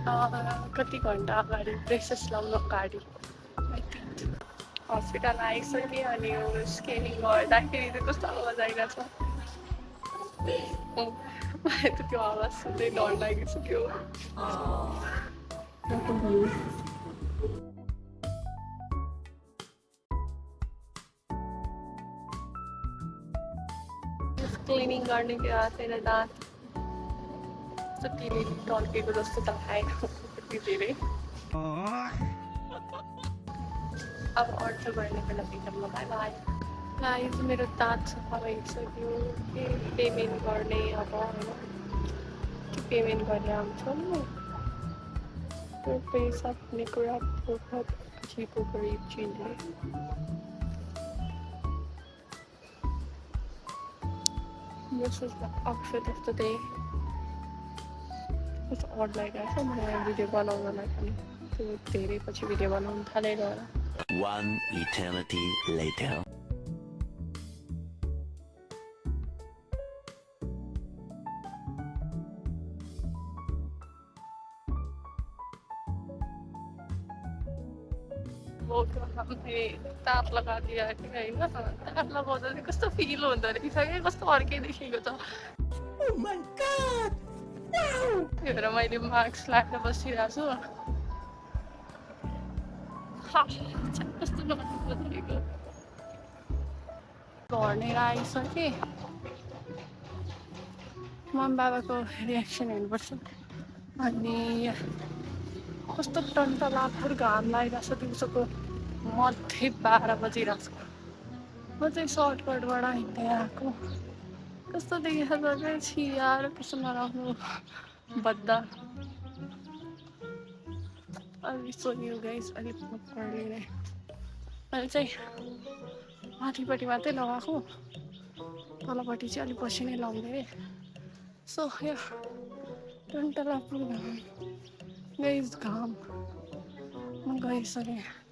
कति घन्टा अगाडि ब्रेसेस लाउनु अगाडि हस्पिटल आइसकेँ अनि स्क्यानिङ गर्दाखेरि चाहिँ कस्तो आवाज आइरहेको छ। मलाई त त्यो आवाज सुन्दै डर लागिसक्यो। क्लिनिङ गर्ने कुरा छैन, दाँत कतिले टल्केको जस्तो त खाएन कति धेरै। अब अर्थ गर्ने बेला भिडियोमा बाई बाई। गाइस मेरो दाँत सफा भइसक्यो। के पेमेन्ट गर्ने अब होइन, के पेमेन्ट गर्ने आउँछौँ त्यो पैसा भन्ने कुरा बहुत अजीबो गरीब चिज है। This is the outfit of the day. कस्तो अड लागिरहेको छ मलाई भिडियो बनाउनलाई पनि। त्यो धेरै पछि भिडियो बनाउनु थालेर होला। One eternity later. हामीले ताप लगाइदियो होइन, ताप लगाउँदा चाहिँ कस्तो फिल हुँदो रहेछ क्या, कस्तो अर्कै देखेको छ। त्यही भएर मैले मास्क लगाएर बसिरहेको छु। कस्तो नराम्रो घर्नेर आइसकेँ। मम्मी बाबाको रियाक्सन हेर्नुपर्छ। अनि कस्तो टन्टलापुर घाम लागिरहेको छ दिउँसोको मध्य 12 बजिरहेको छ। म चाहिँ सर्टकटबाट हिँड्दै आएको। कस्तो देखेको छ क्या छियार, कस्तो नराम्रो बद्दा। अलिक सोनियो गाइस, अलिक पक्करले मैले चाहिँ माथिपट्टि मात्रै लगाएको, तलपट्टि चाहिँ अलिक पछि नै लाउँदै। सो यो टन्टलापुर घाम गाइस, घाम म गइसकेँ।